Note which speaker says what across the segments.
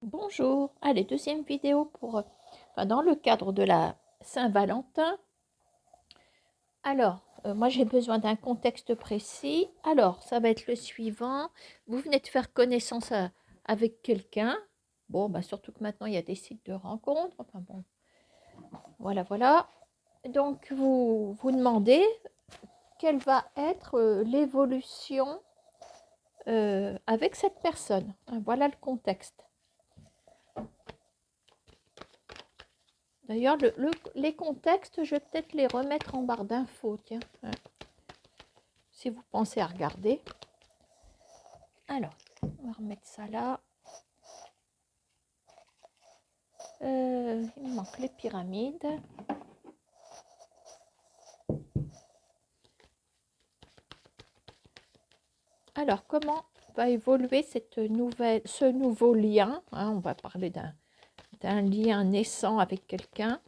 Speaker 1: Bonjour, allez, deuxième vidéo dans le cadre de la Saint-Valentin. Alors, moi j'ai besoin d'un contexte précis. Alors, ça va être le suivant. Vous venez de faire connaissance avec quelqu'un. Bon, bah, surtout que maintenant il y a des sites de rencontres. Enfin bon, voilà. Donc, vous demandez quelle va être l'évolution avec cette personne. Voilà le contexte. D'ailleurs, les contextes, je vais peut-être les remettre en barre d'infos, tiens, hein, si vous pensez à regarder. Alors, on va remettre ça là. Il me manque les pyramides. Alors, comment va évoluer ce nouveau lien, hein, on va parler d'un lien naissant avec quelqu'un.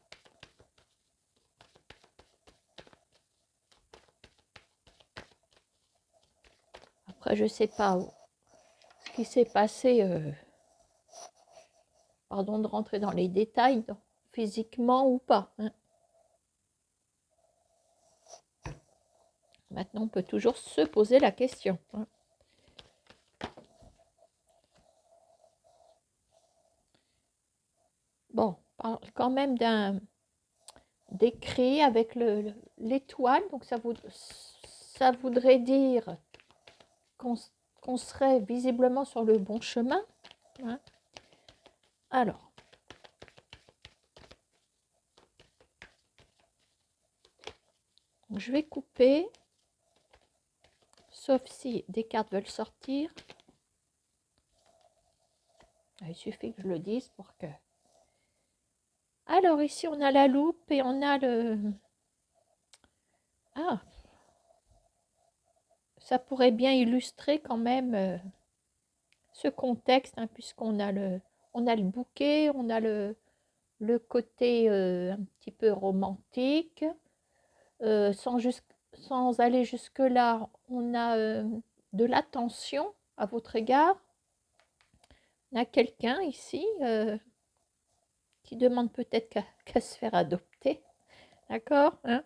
Speaker 1: Après, je ne sais pas ce qui s'est passé, pardon de rentrer dans les détails, physiquement ou pas, hein. Maintenant, on peut toujours se poser la question, hein. Bon, on parle quand même d'écrit avec l'étoile, donc ça voudrait dire qu'on serait visiblement sur le bon chemin, hein. Alors, je vais couper, sauf si des cartes veulent sortir. Il suffit que je le dise pour que... Alors, ici, on a la loupe et on a le... Ah, ça pourrait bien illustrer quand même ce contexte, hein, puisqu'on a on a le bouquet, on a le côté un petit peu romantique. Sans aller jusque-là, on a de l'attention à votre égard. On a quelqu'un ici qui demande peut-être qu'à se faire adopter. D'accord, hein.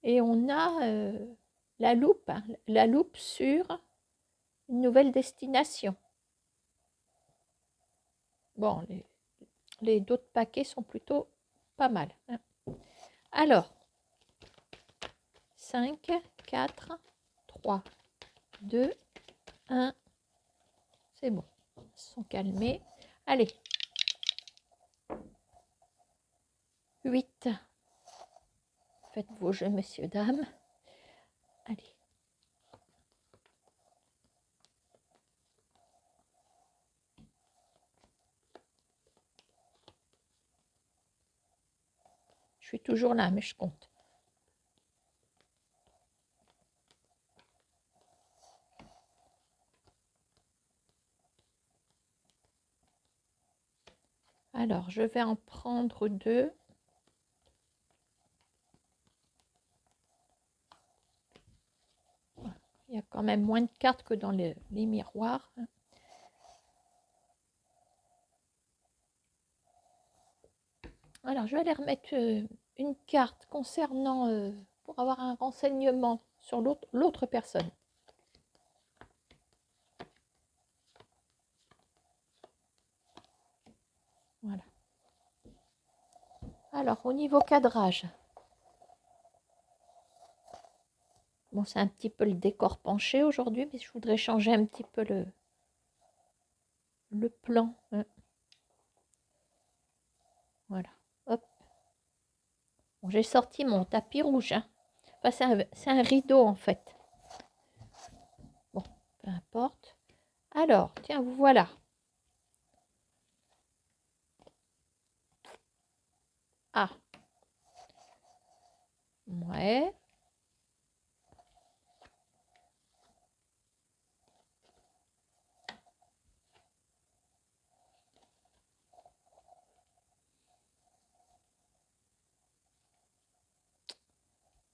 Speaker 1: Et on a hein, la loupe sur une nouvelle destination. Bon, les d'autres paquets sont plutôt pas mal, hein. Alors, 5, 4, 3, 2, 1. C'est bon, ils se sont calmés. Allez, 8. Faites vos jeux, messieurs, dames. Allez. Je suis toujours là, mais je compte. Alors, je vais en prendre 2. Il y a quand même moins de cartes que dans les miroirs. Alors, je vais aller remettre une carte concernant, pour avoir un renseignement sur l'autre personne. Voilà. Alors, au niveau cadrage, bon, c'est un petit peu le décor penché aujourd'hui, mais je voudrais changer un petit peu le plan, hein. Voilà. Hop. Bon, j'ai sorti mon tapis rouge, hein. Enfin, c'est un rideau en fait. Bon, peu importe. Alors, tiens, vous voilà. Ah. Ouais.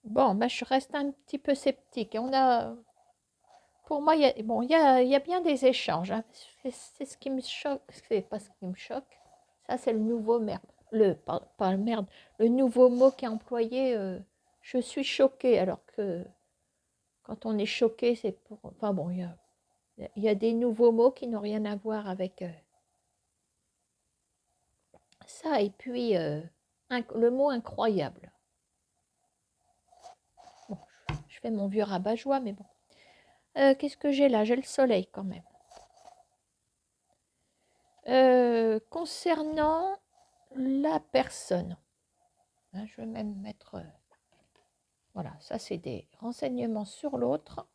Speaker 1: Bon, bah, je reste un petit peu sceptique. On a Pour moi, bon, il y a bien des échanges, hein. C'est ce qui me choque, c'est pas ce qui me choque. Ça, c'est le nouveau merde. Pas le merde, le nouveau mot qui est employé. Je suis choquée, alors que quand on est choqué, c'est pour. Enfin bon, il y a des nouveaux mots qui n'ont rien à voir avec ça. Et puis, le mot incroyable. Bon, je fais mon vieux rabat-joie, mais bon. Qu'est-ce que j'ai là? J'ai le soleil quand même. Concernant la personne, hein, je vais même mettre, voilà, ça c'est des renseignements sur l'autre.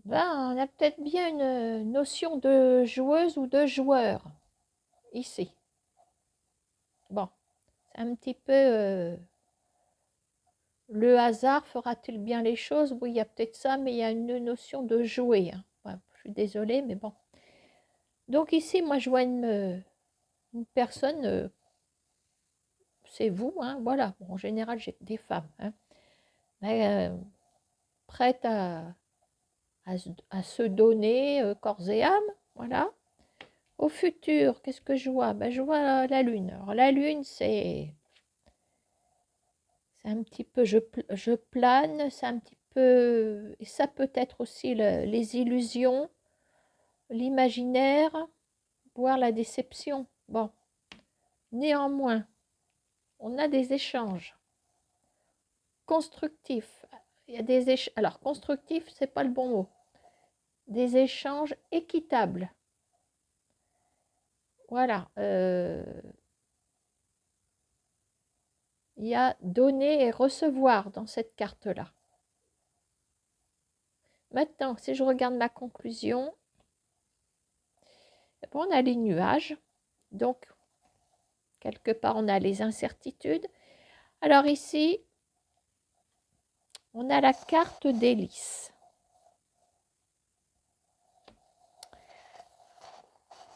Speaker 1: Ben, on a peut-être bien une notion de joueuse ou de joueur ici. Bon, c'est un petit peu le hasard fera-t-il bien les choses? Oui, il y a peut-être ça, mais il y a une notion de jouer, hein. Ouais, je suis désolée, mais bon. Donc ici, moi, je vois une personne, c'est vous, hein, voilà. Bon, en général, j'ai des femmes, hein, mais, prêtes à se donner corps et âme, voilà. Au futur, qu'est-ce que je vois? Ben, je vois la lune. Alors la lune, c'est un petit peu, je plane, c'est un petit peu, et ça peut être aussi les illusions, l'imaginaire, voire la déception. Bon, néanmoins, on a des échanges constructifs. Il y a des alors constructif, c'est pas le bon mot. Des échanges équitables. Voilà. Il y a donner et recevoir dans cette carte-là. Maintenant, si je regarde ma conclusion, on a les nuages. Donc, quelque part, on a les incertitudes. Alors ici, on a la carte d'hélice.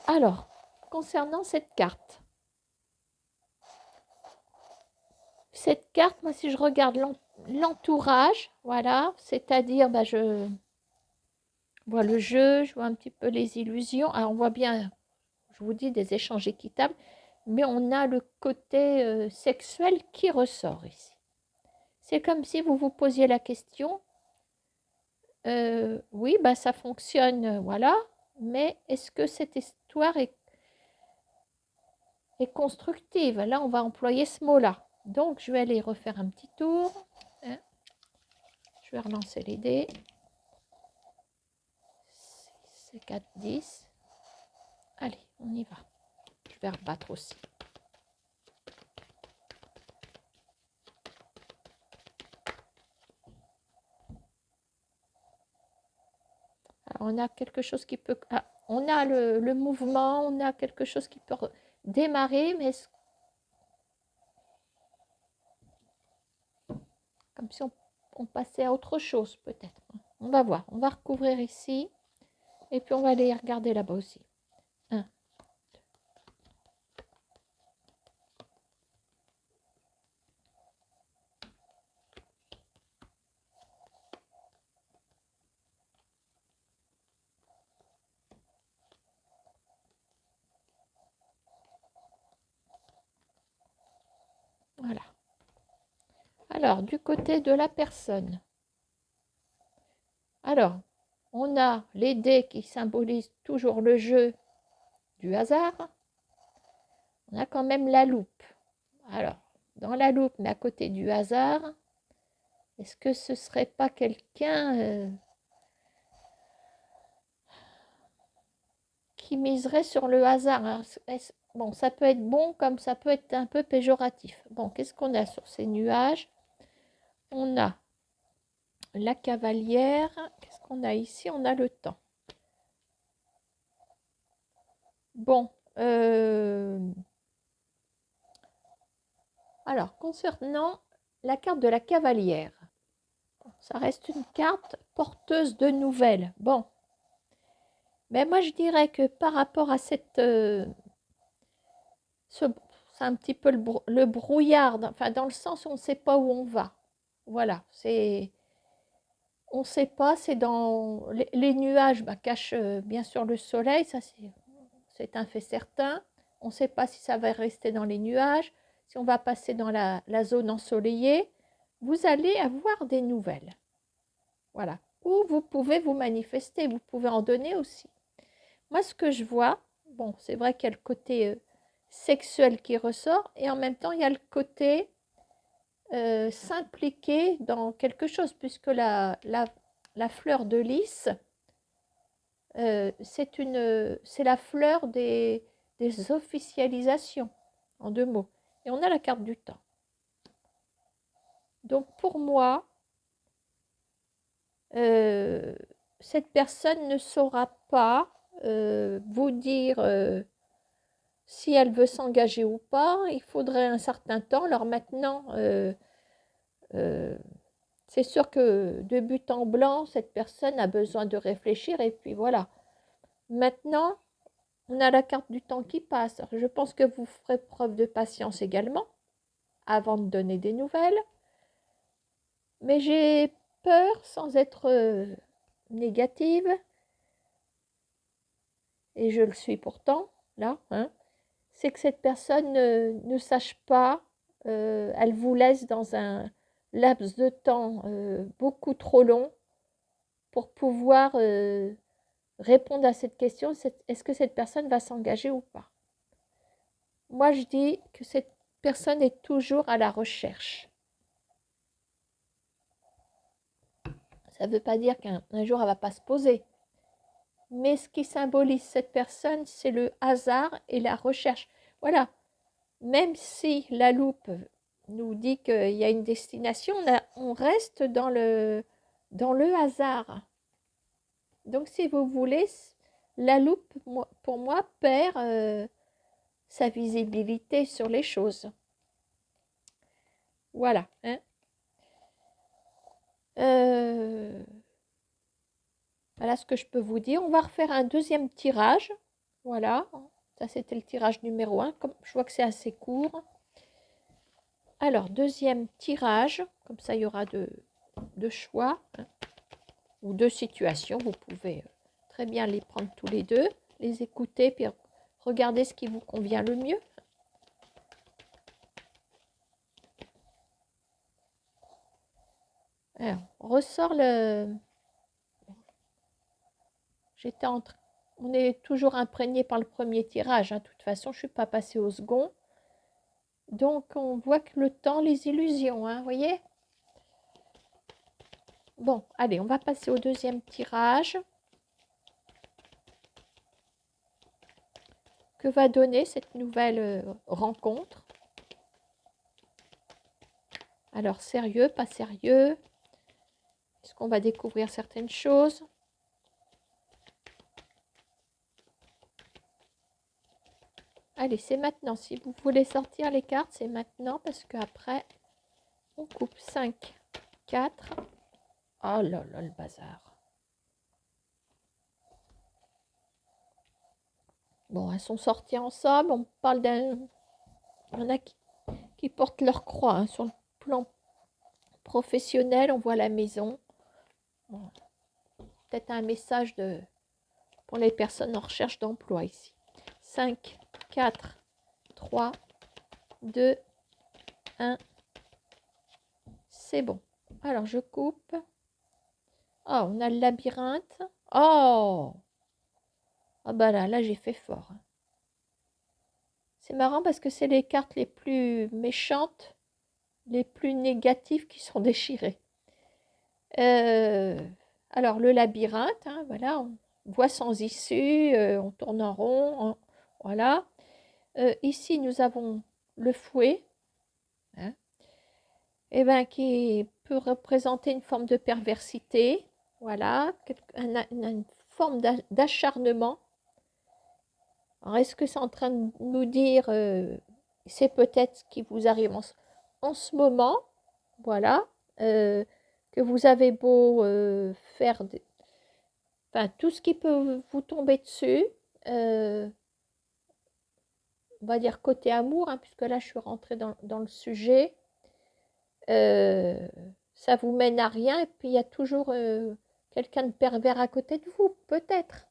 Speaker 1: Alors, concernant cette carte, moi, si je regarde l'entourage, voilà, c'est-à-dire, bah, je vois le jeu, je vois un petit peu les illusions. Alors, on voit bien, je vous dis, des échanges équitables, mais on a le côté sexuel qui ressort ici. C'est comme si vous vous posiez la question, oui, bah, ça fonctionne, voilà, mais est-ce que cette histoire est constructive? Là, on va employer ce mot-là. Donc, je vais aller refaire un petit tour. Hein. Je vais relancer les dés. 6, 4, 10. Allez, on y va. Je vais rebattre aussi. Alors, on a quelque chose qui peut... Ah, on a le mouvement, on a quelque chose qui peut démarrer, mais comme si on passait à autre chose peut-être. On va voir, on va recouvrir ici. Et puis on va aller regarder là-bas aussi. 1. Voilà. Alors, du côté de la personne. Alors, on a les dés qui symbolisent toujours le jeu du hasard. On a quand même la loupe. Alors, dans la loupe, mais à côté du hasard, est-ce que ce serait pas quelqu'un qui miserait sur le hasard? Alors, bon, ça peut être bon comme ça peut être un peu péjoratif. Bon, qu'est-ce qu'on a sur ces nuages? On a la cavalière. Qu'est-ce qu'on a ici? On a le temps. Bon. Alors, concernant la carte de la cavalière, ça reste une carte porteuse de nouvelles. Bon. Mais moi, je dirais que par rapport à cette... c'est un petit peu le brouillard, enfin, dans le sens où on ne sait pas où on va. Voilà, c'est... On ne sait pas, c'est dans les nuages cachent bien sûr le soleil, ça c'est un fait certain. On ne sait pas si ça va rester dans les nuages, si on va passer dans la zone ensoleillée. Vous allez avoir des nouvelles. Voilà. Ou vous pouvez vous manifester, vous pouvez en donner aussi. Moi, ce que je vois, bon, c'est vrai qu'il y a le côté sexuel qui ressort, et en même temps, il y a le côté s'impliquer dans quelque chose, puisque la fleur de lys, c'est la fleur des officialisations, en deux mots. Et on a la carte du temps. Donc pour moi, cette personne ne saura pas vous dire si elle veut s'engager ou pas. Il faudrait un certain temps. Alors maintenant, euh, c'est sûr que de but en blanc, cette personne a besoin de réfléchir et puis voilà. Maintenant, on a la carte du temps qui passe. Alors, je pense que vous ferez preuve de patience également avant de donner des nouvelles. Mais j'ai peur, sans être négative, et je le suis pourtant, là, hein, c'est que cette personne ne sache pas, elle vous laisse dans un laps de temps beaucoup trop long pour pouvoir répondre à cette question, est-ce que cette personne va s'engager ou pas? Moi, je dis que cette personne est toujours à la recherche. Ça ne veut pas dire qu'un jour, elle ne va pas se poser. Mais ce qui symbolise cette personne, c'est le hasard et la recherche. Voilà, même si la loupe nous dit qu'il y a une destination, on reste dans le hasard. Donc, si vous voulez, la loupe, pour moi, perd sa visibilité sur les choses. Voilà. Hein. Voilà ce que je peux vous dire. On va refaire un deuxième tirage. Voilà. Ça, c'était le tirage numéro 1. Comme je vois que c'est assez court. Alors, deuxième tirage. Comme ça, il y aura deux choix. Hein, ou deux situations. Vous pouvez très bien les prendre tous les deux, les écouter, puis regarder ce qui vous convient le mieux. Alors, on ressort le... On est toujours imprégné par le premier tirage. Hein. De toute façon, je ne suis pas passée au second. Donc, on voit que le temps, les illusions, hein, vous voyez? Bon, allez, on va passer au deuxième tirage. Que va donner cette nouvelle rencontre? Alors, sérieux, pas sérieux? Est-ce qu'on va découvrir certaines choses? Allez, c'est maintenant. Si vous voulez sortir les cartes, c'est maintenant parce qu'après, on coupe 5, 4. Oh là là, le bazar. Bon, elles sont sorties ensemble. On parle d'un... Il y en a qui portent leur croix. Hein. Sur le plan professionnel, on voit la maison. Bon, peut-être un message pour les personnes en recherche d'emploi ici. 5, 4, 3, 2, 1. C'est bon. Alors, je coupe. Oh, on a le labyrinthe. Oh! Ah bah là j'ai fait fort. C'est marrant parce que c'est les cartes les plus méchantes, les plus négatives qui sont déchirées. Alors, le labyrinthe, hein, voilà, on voit sans issue, on tourne en rond, voilà. Ici, nous avons le fouet, hein, et ben, qui peut représenter une forme de perversité, voilà, une forme d'acharnement. Alors, est-ce que c'est en train de nous dire, c'est peut-être ce qui vous arrive en ce moment, voilà, que vous avez beau faire enfin, tout ce qui peut vous tomber dessus, on va dire côté amour, hein, puisque là je suis rentrée dans le sujet, ça vous mène à rien et puis il y a toujours quelqu'un de pervers à côté de vous, peut-être.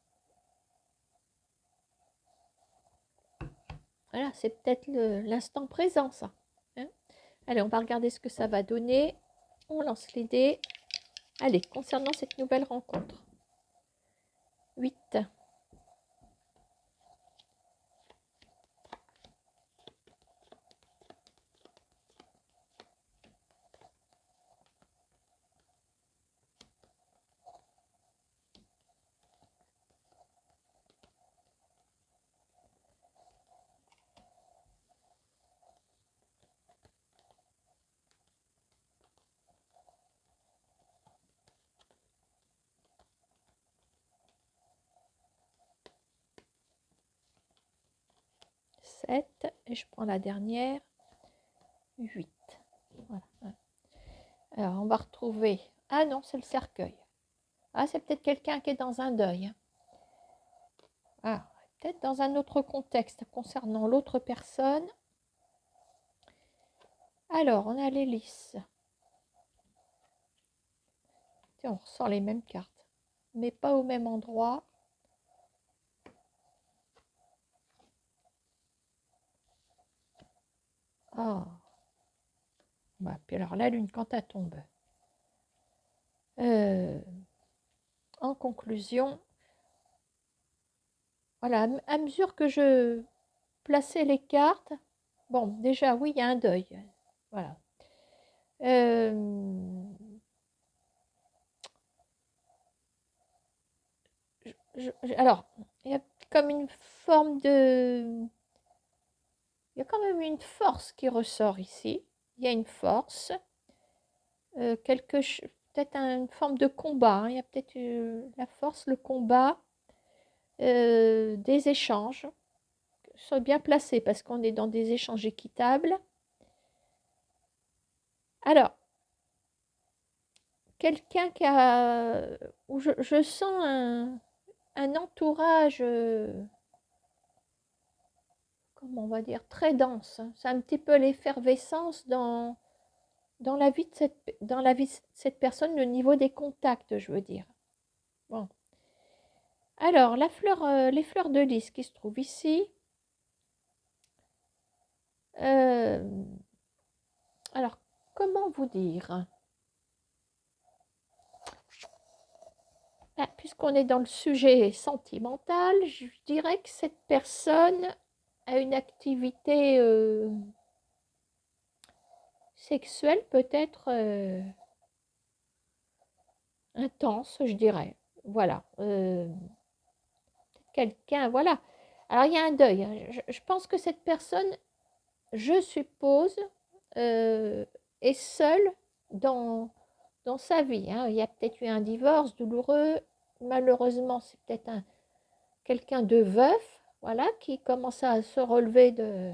Speaker 1: Voilà, c'est peut-être l'instant présent, ça. Hein. Allez, on va regarder ce que ça va donner. On lance les dés. Allez, concernant cette nouvelle rencontre. 8. 7. Et je prends la dernière. 8. Voilà. Alors, on va retrouver... Ah non, c'est le cercueil. Ah, c'est peut-être quelqu'un qui est dans un deuil. Ah, peut-être dans un autre contexte concernant l'autre personne. Alors, on a l'hélice. Tiens, on ressent les mêmes cartes, mais pas au même endroit. Ah. Bah, puis alors la lune, quand elle tombe. En conclusion, voilà, à mesure que je plaçais les cartes, bon, déjà, oui, il y a un deuil. Voilà. Alors, il y a comme une forme de... Il y a quand même une force qui ressort ici. Il y a une force, peut-être une forme de combat. Hein. Il y a peut-être la force, le combat, des échanges. Sois bien placé parce qu'on est dans des échanges équitables. Alors, quelqu'un qui a... où je sens un entourage, comment on va dire, très dense. C'est un petit peu l'effervescence dans la vie de cette personne, le niveau des contacts, je veux dire. Bon. Alors, les fleurs de lys qui se trouvent ici. Alors, comment vous dire? Ah, puisqu'on est dans le sujet sentimental, je dirais que cette personne a une activité sexuelle peut-être intense, je dirais. Voilà. Quelqu'un, voilà. Alors, il y a un deuil. Hein. Je pense que cette personne, je suppose, est seule dans sa vie. Hein. Il y a peut-être eu un divorce douloureux. Malheureusement, c'est peut-être quelqu'un de veuf, voilà, qui commence à se relever de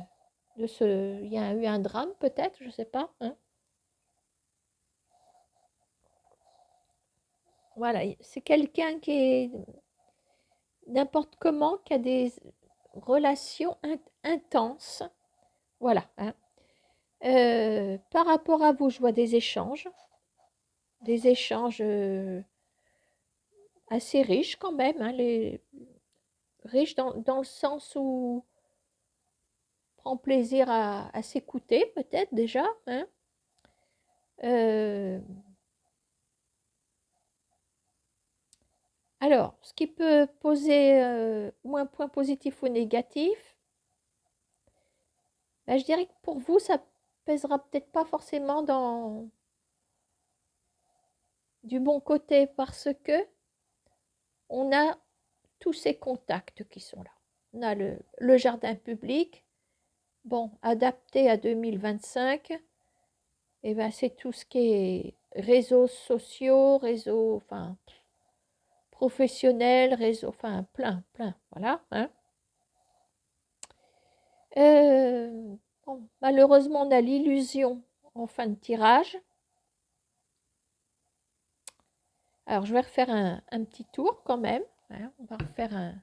Speaker 1: ce... Il y a eu un drame peut-être, je ne sais pas. Hein. Voilà, c'est quelqu'un qui est n'importe comment, qui a des relations intenses. Voilà. Hein. Par rapport à vous, je vois des échanges assez riches quand même, hein, riches dans le sens où prend plaisir à s'écouter peut-être déjà. Hein. Alors, ce qui peut poser ou un point positif ou négatif, ben, je dirais que pour vous, ça pèsera peut-être pas forcément du bon côté parce que on a tous ces contacts qui sont là. On a le jardin public, bon, adapté à 2025, et ben c'est tout ce qui est réseaux sociaux, réseaux, enfin, professionnels, réseaux, enfin, plein, voilà. Hein. Bon, malheureusement, on a l'illusion en fin de tirage. Alors, je vais refaire un petit tour quand même. Hein, on va refaire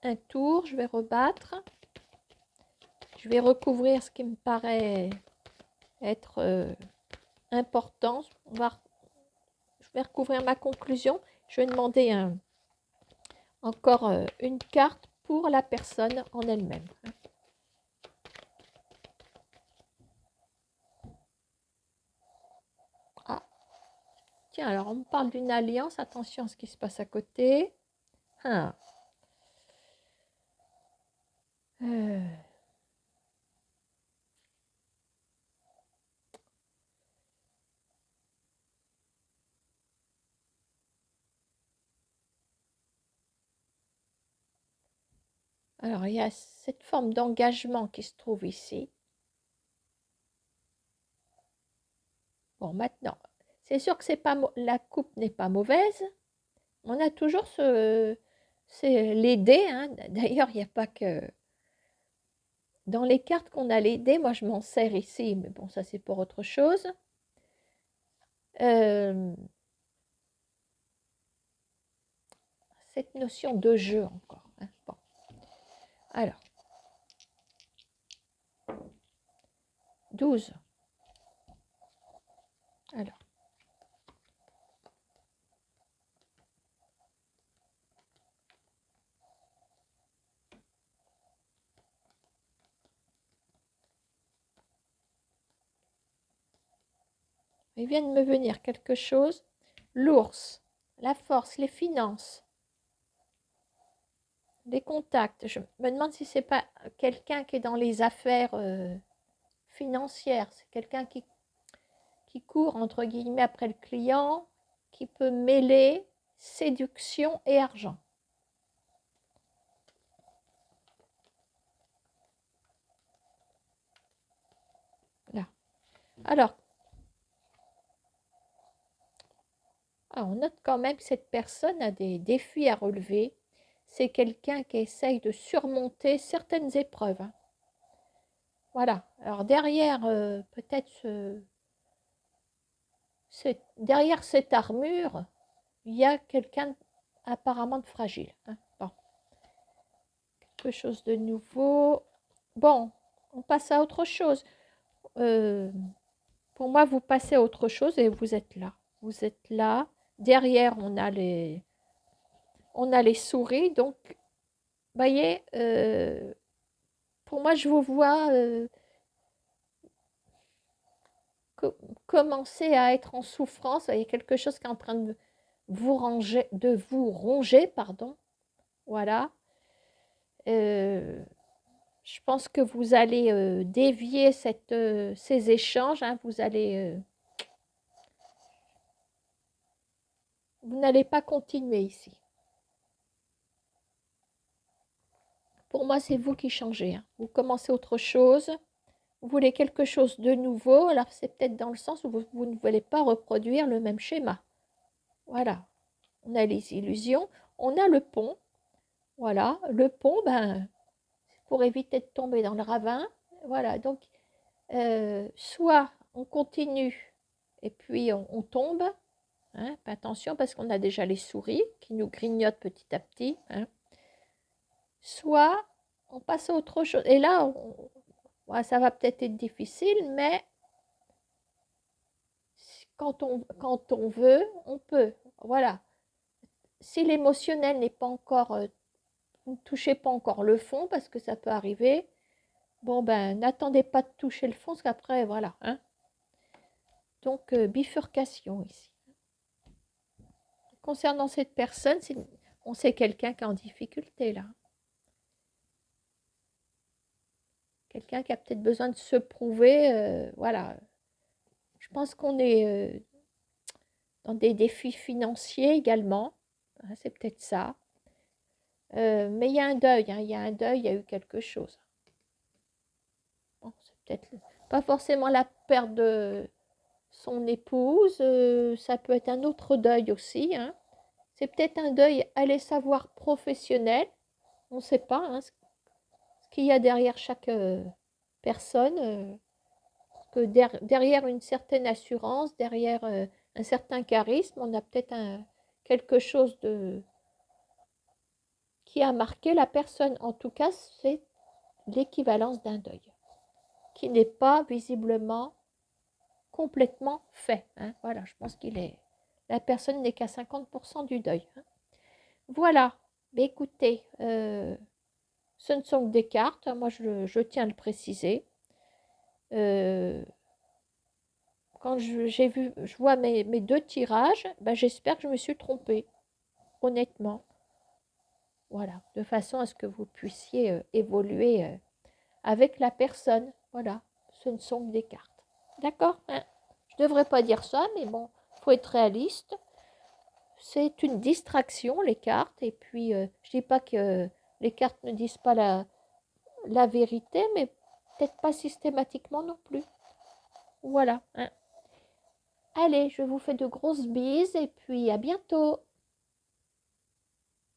Speaker 1: un tour. Je vais rebattre. Je vais recouvrir ce qui me paraît être important. Je vais recouvrir ma conclusion. Je vais demander encore une carte pour la personne en elle-même. Ah, tiens, alors on me parle d'une alliance. Attention à ce qui se passe à côté. Ah. Alors, il y a cette forme d'engagement qui se trouve ici. Bon, maintenant, c'est sûr que la coupe n'est pas mauvaise. On a toujours c'est les dés. Hein. D'ailleurs, il n'y a pas que... Dans les cartes qu'on a les dés, moi je m'en sers ici, mais bon, ça c'est pour autre chose. Cette notion de jeu encore. Hein. Bon. Alors, 12. Alors. Il vient de me venir quelque chose. L'ours, la force, les finances, les contacts. Je me demande si c'est pas quelqu'un qui est dans les affaires financières. C'est quelqu'un qui court, entre guillemets, après le client, qui peut mêler séduction et argent. Là. Alors, on note quand même que cette personne a des défis à relever. C'est quelqu'un qui essaye de surmonter certaines épreuves. Hein. Voilà. Alors derrière, peut-être derrière cette armure, il y a quelqu'un apparemment de fragile. Hein. Bon. Quelque chose de nouveau. Bon, on passe à autre chose. Pour moi, vous passez à autre chose et vous êtes là. Vous êtes là. Derrière, on a les souris. Donc, vous voyez, pour moi, je vous vois commencer à être en souffrance. Il y a quelque chose qui est en train de vous ronger, pardon. Voilà. Je pense que vous allez dévier ces échanges. Hein, vous n'allez pas continuer ici. Pour moi, c'est vous qui changez. Hein. Vous commencez autre chose. Vous voulez quelque chose de nouveau. Alors, c'est peut-être dans le sens où vous ne voulez pas reproduire le même schéma. Voilà. On a les illusions. On a le pont. Voilà. Le pont, ben, c'est pour éviter de tomber dans le ravin. Voilà. Donc, soit on continue et puis on tombe. Hein, attention parce qu'on a déjà les souris qui nous grignotent petit à petit. Hein. Soit on passe à autre chose. Et là, ça va peut-être être difficile, mais quand on veut, on peut. Voilà. Si l'émotionnel n'est pas encore, ne touchez pas encore le fond, parce que ça peut arriver, bon ben, n'attendez pas de toucher le fond, parce qu'après, voilà. Hein. Donc, bifurcation ici. Concernant cette personne, on sait quelqu'un qui est en difficulté là. Quelqu'un qui a peut-être besoin de se prouver, voilà. Je pense qu'on est dans des défis financiers également. Hein, c'est peut-être ça. Mais il y a un deuil, hein, il y a un deuil, il y a eu quelque chose. Bon, c'est peut-être pas forcément la perte de son épouse, ça peut être un autre deuil aussi. Hein. C'est peut-être un deuil, allez savoir, professionnel. On ne sait pas hein, ce qu'il y a derrière chaque personne. Que derrière une certaine assurance, derrière un certain charisme, on a peut-être quelque chose qui a marqué la personne. En tout cas, c'est l'équivalence d'un deuil, qui n'est pas visiblement complètement fait. Hein. Voilà, je pense qu'il est... La personne n'est qu'à 50% du deuil. Hein. Voilà. Mais écoutez, ce ne sont que des cartes. Moi, je tiens à le préciser. Euh, quand j'ai vu, je vois mes deux tirages, ben, j'espère que je me suis trompée, honnêtement. Voilà, de façon à ce que vous puissiez évoluer avec la personne. Voilà, ce ne sont que des cartes. D'accord, hein? Je ne devrais pas dire ça, mais bon, il faut être réaliste. C'est une distraction, les cartes. Et puis, je ne dis pas que les cartes ne disent pas la vérité, mais peut-être pas systématiquement non plus. Voilà, hein. Allez, je vous fais de grosses bises et puis à bientôt.